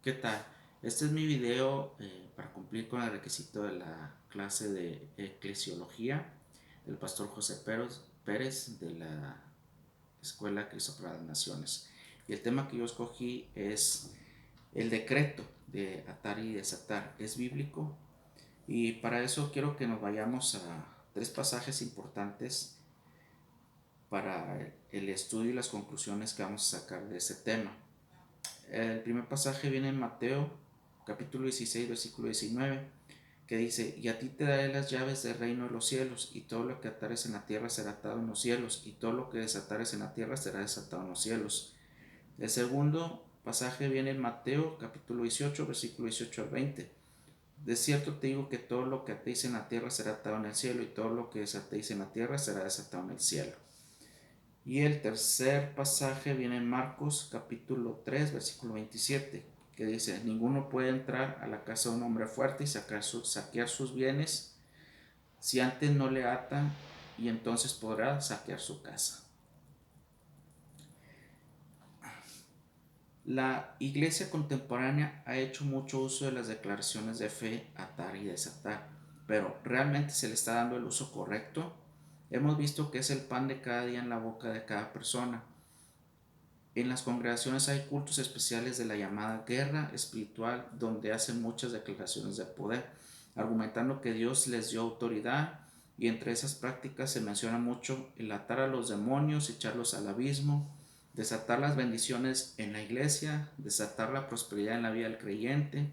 ¿Qué tal? Este es mi video para cumplir con el requisito de la clase de eclesiología del pastor José Pérez de la Escuela Cristo para las Naciones. Y el tema que yo escogí es el decreto de atar y desatar. ¿Es bíblico? Y para eso quiero que nos vayamos a tres pasajes importantes para el estudio y las conclusiones que vamos a sacar de ese tema. El primer pasaje viene en Mateo capítulo 16 versículo 19, que dice: y a ti te daré las llaves del reino de los cielos, y todo lo que atares en la tierra será atado en los cielos, y todo lo que desatares en la tierra será desatado en los cielos. El segundo pasaje viene en Mateo capítulo 18 versículo 18 al 20. De cierto te digo que todo lo que atéis en la tierra será atado en el cielo, y todo lo que desatéis en la tierra será desatado en el cielo. Y el tercer pasaje viene en Marcos capítulo 3 versículo 27, que dice: ninguno puede entrar a la casa de un hombre fuerte y saquear sus bienes si antes no le atan, y entonces podrá saquear su casa. La iglesia contemporánea ha hecho mucho uso de las declaraciones de fe, atar y desatar, pero ¿realmente se le está dando el uso correcto? Hemos visto que es el pan de cada día en la boca de cada persona. En las congregaciones hay cultos especiales de la llamada guerra espiritual, donde hacen muchas declaraciones de poder, argumentando que Dios les dio autoridad, y entre esas prácticas se menciona mucho el atar a los demonios, echarlos al abismo, desatar las bendiciones en la iglesia, desatar la prosperidad en la vida del creyente,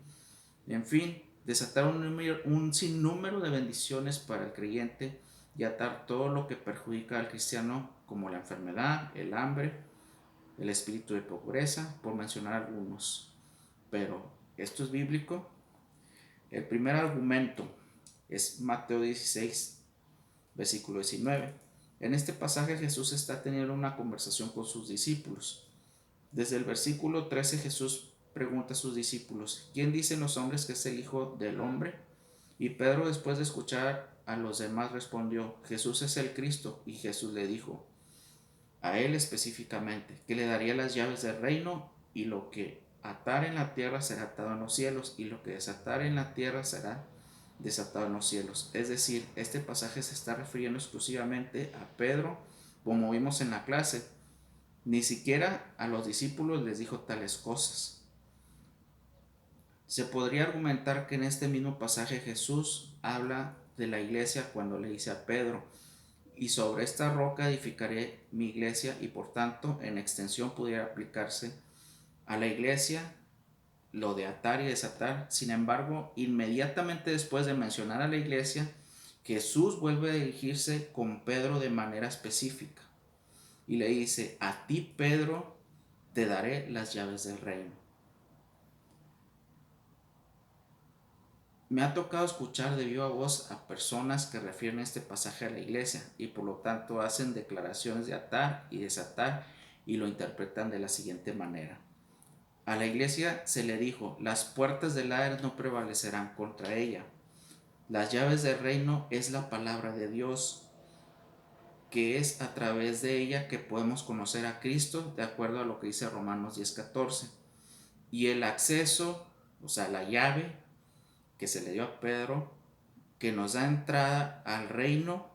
en fin, desatar un sinnúmero de bendiciones para el creyente y atar todo lo que perjudica al cristiano, como la enfermedad, el hambre, el espíritu de pobreza, por mencionar algunos. Pero, ¿esto es bíblico? El primer argumento es Mateo 16, versículo 19. En este pasaje Jesús está teniendo una conversación con sus discípulos. Desde el versículo 13 Jesús pregunta a sus discípulos: ¿quién dicen los hombres que es el Hijo del Hombre? Y Pedro, después de escuchar a los demás, respondió: Jesús es el Cristo. Y Jesús le dijo a él específicamente que le daría las llaves del reino, y lo que atar en la tierra será atado en los cielos, y lo que desatar en la tierra será desatado en los cielos. Es decir, este pasaje se está refiriendo exclusivamente a Pedro, como vimos en la clase. Ni siquiera a los discípulos les dijo tales cosas. Se podría argumentar que en este mismo pasaje Jesús habla de la iglesia cuando le dice a Pedro: y sobre esta roca edificaré mi iglesia, y por tanto en extensión pudiera aplicarse a la iglesia lo de atar y desatar. Sin embargo, inmediatamente después de mencionar a la iglesia, Jesús vuelve a dirigirse con Pedro de manera específica y le dice: a ti, Pedro, te daré las llaves del reino. Me ha tocado escuchar de viva voz a personas que refieren este pasaje a la iglesia, y por lo tanto hacen declaraciones de atar y desatar, y lo interpretan de la siguiente manera: a la iglesia se le dijo: las puertas del Hades no prevalecerán contra ella. Las llaves del reino es la palabra de Dios, que es a través de ella que podemos conocer a Cristo, de acuerdo a lo que dice Romanos 10:14. Y el acceso, o sea, la llave que se le dio a Pedro, que nos da entrada al reino,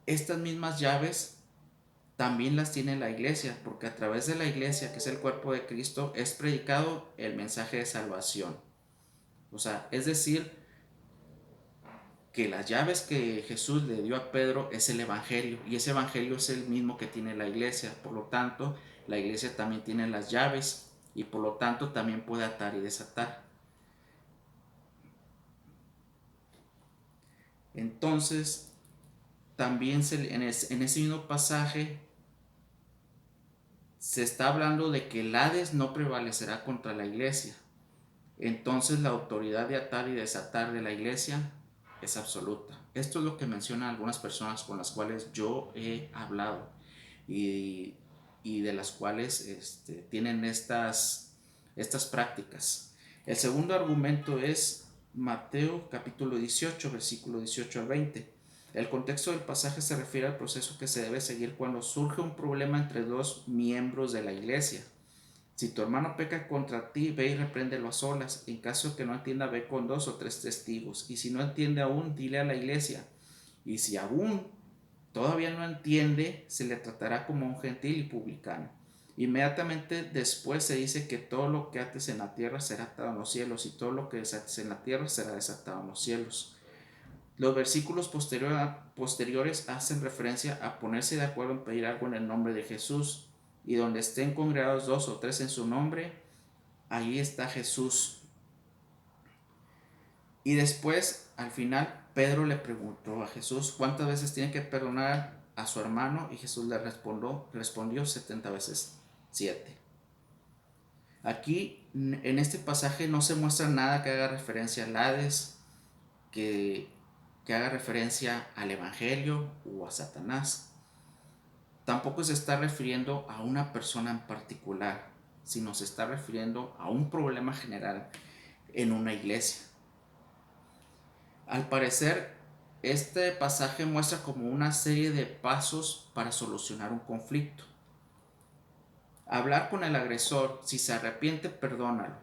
estas mismas llaves también las tiene la iglesia, porque a través de la iglesia, que es el cuerpo de Cristo, es predicado el mensaje de salvación. O sea, es decir, que las llaves que Jesús le dio a Pedro es el evangelio, y ese evangelio es el mismo que tiene la iglesia. Por lo tanto, la iglesia también tiene las llaves, y por lo tanto también puede atar y desatar. Entonces, también en ese mismo pasaje se está hablando de que el Hades no prevalecerá contra la iglesia. Entonces la autoridad de atar y desatar de la iglesia es absoluta. Esto es lo que mencionan algunas personas con las cuales yo he hablado, y, y de las cuales tienen estas prácticas. El segundo argumento es Mateo capítulo 18, versículo 18 al 20. El contexto del pasaje se refiere al proceso que se debe seguir cuando surge un problema entre dos miembros de la iglesia. Si tu hermano peca contra ti, ve y repréndelo a solas. En caso de que no entienda, ve con 2 o 3 testigos. Y si no entiende aún, dile a la iglesia. Y si aún todavía no entiende, se le tratará como un gentil y publicano. Inmediatamente después se dice que todo lo que ates en la tierra será atado en los cielos, y todo lo que desates en la tierra será desatado en los cielos. Los versículos posteriores hacen referencia a ponerse de acuerdo en pedir algo en el nombre de Jesús, y donde estén congregados 2 o 3 en su nombre, ahí está Jesús. Y después, al final, Pedro le preguntó a Jesús cuántas veces tiene que perdonar a su hermano, y Jesús le respondió 70 veces 7. Aquí, en este pasaje, no se muestra nada que haga referencia al Hades, que, que haga referencia al Evangelio o a Satanás. Tampoco se está refiriendo a una persona en particular, sino se está refiriendo a un problema general en una iglesia. Al parecer, este pasaje muestra como una serie de pasos para solucionar un conflicto. Hablar con el agresor, si se arrepiente, perdónalo.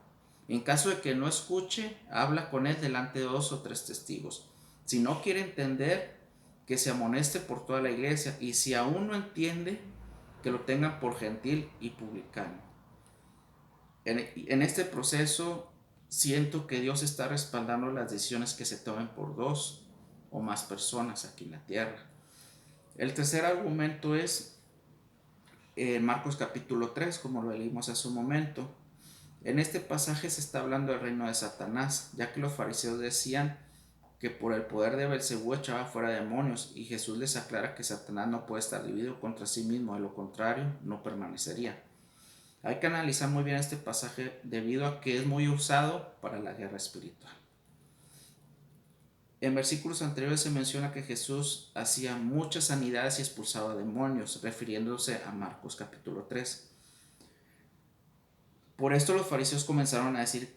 En caso de que no escuche, habla con él delante de 2 o 3 testigos. Si no quiere entender, que se amoneste por toda la iglesia, y si aún no entiende, que lo tengan por gentil y publicano. En este proceso siento que Dios está respaldando las decisiones que se tomen por 2 o más personas aquí en la tierra. El tercer argumento es en Marcos capítulo 3, como lo leímos hace un momento. En este pasaje se está hablando del reino de Satanás, ya que los fariseos decían que por el poder de Belcebú echaba fuera demonios, y Jesús les aclara que Satanás no puede estar dividido contra sí mismo, de lo contrario no permanecería. Hay que analizar muy bien este pasaje debido a que es muy usado para la guerra espiritual. En versículos anteriores se menciona que Jesús hacía muchas sanidades y expulsaba demonios, refiriéndose a Marcos capítulo 3. Por esto los fariseos comenzaron a decir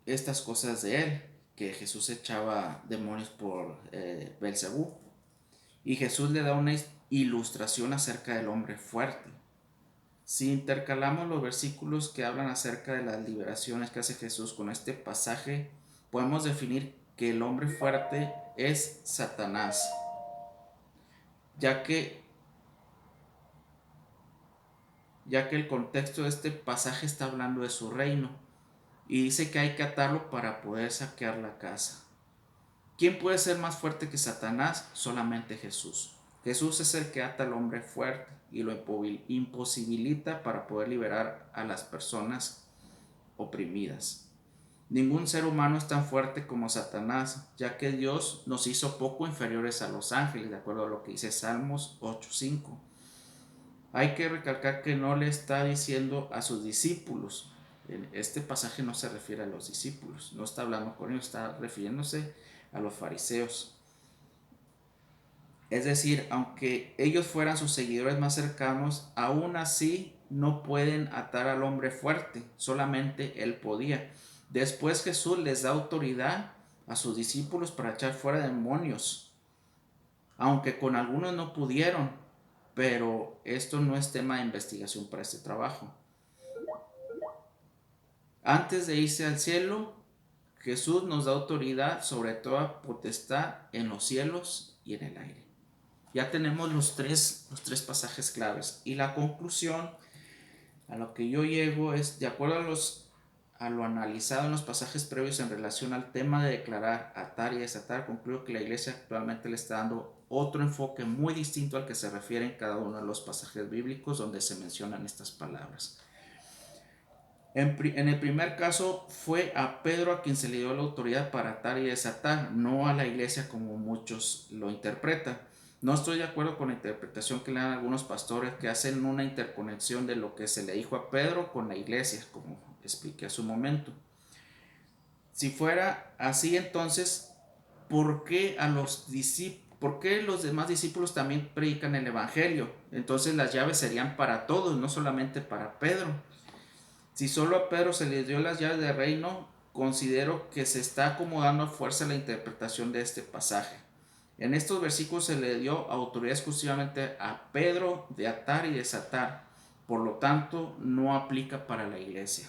estas cosas de él, que Jesús echaba demonios por Belcebú. Y Jesús le da una ilustración acerca del hombre fuerte. Si intercalamos los versículos que hablan acerca de las liberaciones que hace Jesús con este pasaje, podemos definir que el hombre fuerte es Satanás, ya que el contexto de este pasaje está hablando de su reino, y dice que hay que atarlo para poder saquear la casa. ¿Quién puede ser más fuerte que Satanás? Solamente Jesús. Jesús es el que ata al hombre fuerte y lo imposibilita para poder liberar a las personas oprimidas. Ningún ser humano es tan fuerte como Satanás, ya que Dios nos hizo poco inferiores a los ángeles, de acuerdo a lo que dice Salmos 8:5. Hay que recalcar que no le está diciendo a sus discípulos. Este pasaje no se refiere a los discípulos, no está hablando con ellos, está refiriéndose a los fariseos. Es decir, aunque ellos fueran sus seguidores más cercanos, aún así no pueden atar al hombre fuerte, solamente él podía. Después Jesús les da autoridad a sus discípulos para echar fuera demonios, aunque con algunos no pudieron, pero esto no es tema de investigación para este trabajo. Antes de irse al cielo, Jesús nos da autoridad sobre toda potestad en los cielos y en el aire. Ya tenemos los tres pasajes claves, y la conclusión a lo que yo llego es, de acuerdo a lo analizado en los pasajes previos en relación al tema de declarar, atar y desatar, concluyo que la iglesia actualmente le está dando otro enfoque muy distinto al que se refiere en cada uno de los pasajes bíblicos donde se mencionan estas palabras. En el primer caso fue a Pedro a quien se le dio la autoridad para atar y desatar, no a la iglesia como muchos lo interpretan. No estoy de acuerdo con la interpretación que le dan algunos pastores, que hacen una interconexión de lo que se le dijo a Pedro con la iglesia, como expliqué hace un momento. Si fuera así, entonces, ¿por qué los demás discípulos también predican el evangelio? Entonces las llaves serían para todos, no solamente para Pedro. Si solo a Pedro se le dio las llaves del reino, considero que se está acomodando a fuerza la interpretación de este pasaje. En estos versículos se le dio autoridad exclusivamente a Pedro de atar y desatar, Por lo tanto, no aplica para la iglesia.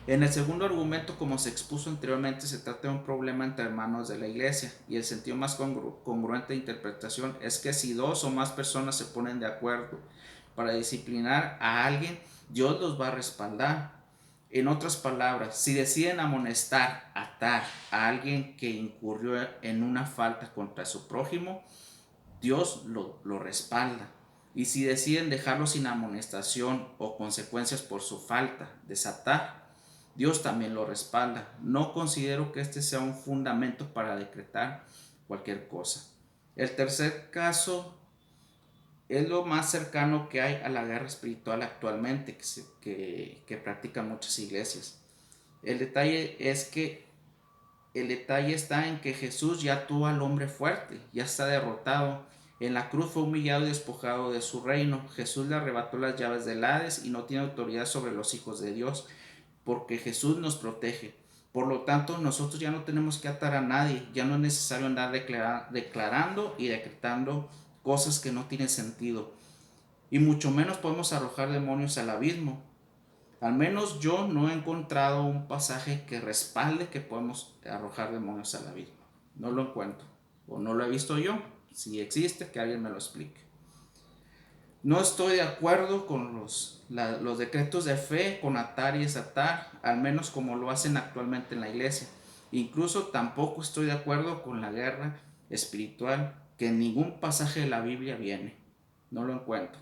En el segundo argumento, como se expuso anteriormente, se trata de un problema entre hermanos de la iglesia, y el sentido más congruente de interpretación es que si dos o más personas se ponen de acuerdo para disciplinar a alguien, Dios los va a respaldar. En otras palabras, si deciden amonestar, atar a alguien que incurrió en una falta contra su prójimo, Dios lo respalda. Y si deciden dejarlo sin amonestación o consecuencias por su falta, desatar, Dios también lo respalda. No considero que este sea un fundamento para decretar cualquier cosa. El tercer caso es lo más cercano que hay a la guerra espiritual actualmente que practican muchas iglesias. El detalle es que el detalle está en que Jesús ya tuvo al hombre fuerte, ya está derrotado. En la cruz fue humillado y despojado de su reino. Jesús le arrebató las llaves del Hades y no tiene autoridad sobre los hijos de Dios, porque Jesús nos protege. Por lo tanto, nosotros ya no tenemos que atar a nadie, ya no es necesario andar declarando y decretando cosas que no tienen sentido. Y mucho menos podemos arrojar demonios al abismo. Al menos yo no he encontrado un pasaje que respalde que podemos arrojar demonios al abismo. No lo encuentro. O no lo he visto yo. Si existe, que alguien me lo explique. No estoy de acuerdo con los decretos de fe, con atar y desatar, al menos como lo hacen actualmente en la iglesia. Incluso tampoco estoy de acuerdo con la guerra espiritual, que en ningún pasaje de la Biblia viene. No lo encuentro.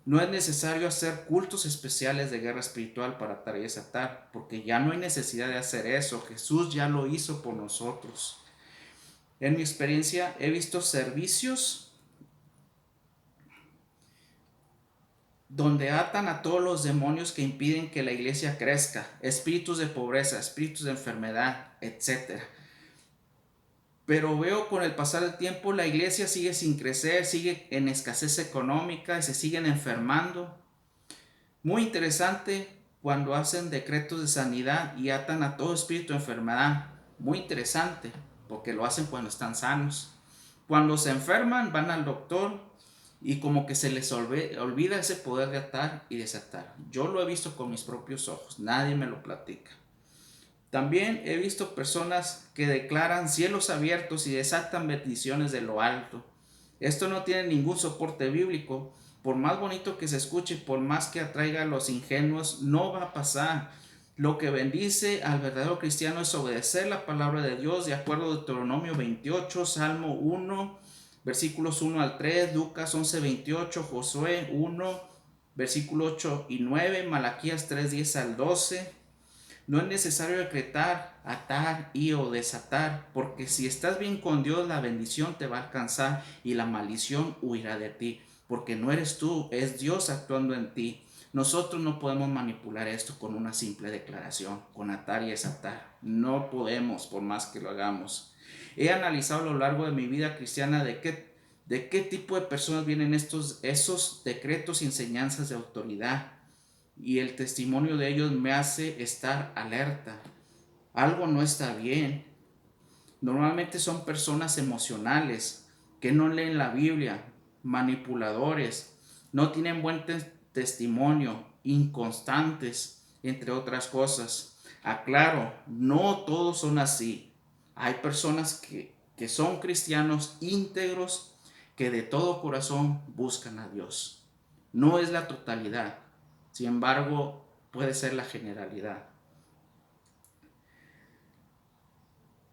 No es necesario hacer cultos especiales de guerra espiritual para atar y desatar, porque ya no hay necesidad de hacer eso. Jesús ya lo hizo por nosotros. En mi experiencia he visto servicios donde atan a todos los demonios que impiden que la iglesia crezca, espíritus de pobreza, espíritus de enfermedad, etc. Pero veo con el pasar del tiempo la iglesia sigue sin crecer, sigue en escasez económica y se siguen enfermando. Muy interesante cuando hacen decretos de sanidad y atan a todo espíritu de enfermedad. Muy interesante porque lo hacen cuando están sanos. Cuando se enferman van al doctor y como que se les olvida ese poder de atar y desatar. Yo lo he visto con mis propios ojos, nadie me lo platica. También he visto personas que declaran cielos abiertos y desatan bendiciones de lo alto. Esto no tiene ningún soporte bíblico. Por más bonito que se escuche, por más que atraiga a los ingenuos, no va a pasar. Lo que bendice al verdadero cristiano es obedecer la palabra de Dios de acuerdo a Deuteronomio 28, Salmo 1, versículos 1 al 3, Lucas 11, 28, Josué 1, versículo 8 y 9, Malaquías 3, 10 al 12. No es necesario decretar, atar y o desatar, porque si estás bien con Dios, la bendición te va a alcanzar y la maldición huirá de ti, porque no eres tú, es Dios actuando en ti. Nosotros no podemos manipular esto con una simple declaración, con atar y desatar. No podemos, por más que lo hagamos. He analizado a lo largo de mi vida cristiana de qué tipo de personas vienen esos decretos y enseñanzas de autoridad, y el testimonio de ellos me hace estar alerta. Algo no está bien. Normalmente son personas emocionales que no leen la Biblia, manipuladores, no tienen buen testimonio, inconstantes, entre otras cosas. Aclaro, no todos son así. Hay personas que son cristianos íntegros que de todo corazón buscan a Dios. No es la totalidad. Sin embargo, puede ser la generalidad.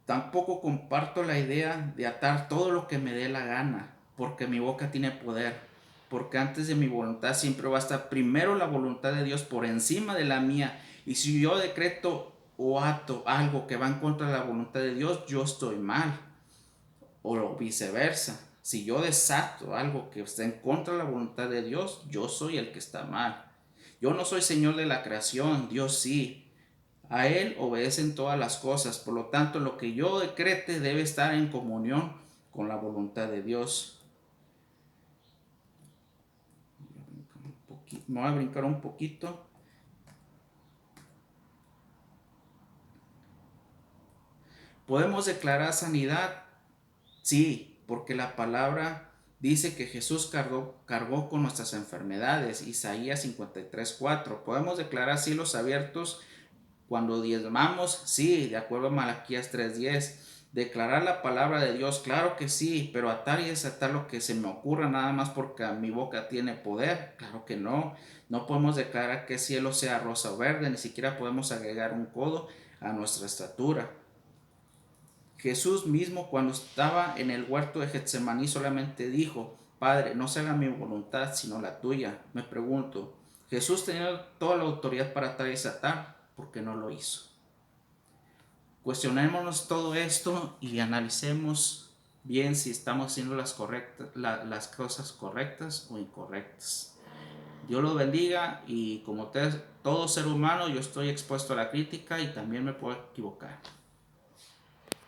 Tampoco comparto la idea de atar todo lo que me dé la gana, porque mi boca tiene poder, porque antes de mi voluntad siempre va a estar primero la voluntad de Dios por encima de la mía. Y si yo decreto o ato algo que va en contra de la voluntad de Dios, yo estoy mal. O viceversa. Si yo desato algo que está en contra de la voluntad de Dios, yo soy el que está mal. Yo no soy Señor de la creación, Dios sí. A Él obedecen todas las cosas, por lo tanto lo que yo decrete debe estar en comunión con la voluntad de Dios. Me voy a brincar un poquito. ¿Podemos declarar sanidad? Sí, porque la palabra Dice que Jesús cargó con nuestras enfermedades, Isaías 53:4. Podemos declarar cielos abiertos cuando diezmamos, sí, de acuerdo a Malaquías 3:10. Declarar la palabra de Dios, claro que sí, pero atar y desatar lo que se me ocurra nada más porque mi boca tiene poder, claro que no. No podemos declarar que el cielo sea rosa o verde, ni siquiera podemos agregar un codo a nuestra estatura. Jesús mismo, cuando estaba en el huerto de Getsemaní, solamente dijo: Padre, no se haga mi voluntad sino la tuya. Me pregunto, Jesús tenía toda la autoridad para atar y desatar, ¿por qué no lo hizo? Cuestionémonos todo esto y analicemos bien si estamos haciendo las cosas correctas o incorrectas. Dios los bendiga, y como todo ser humano yo estoy expuesto a la crítica y también me puedo equivocar.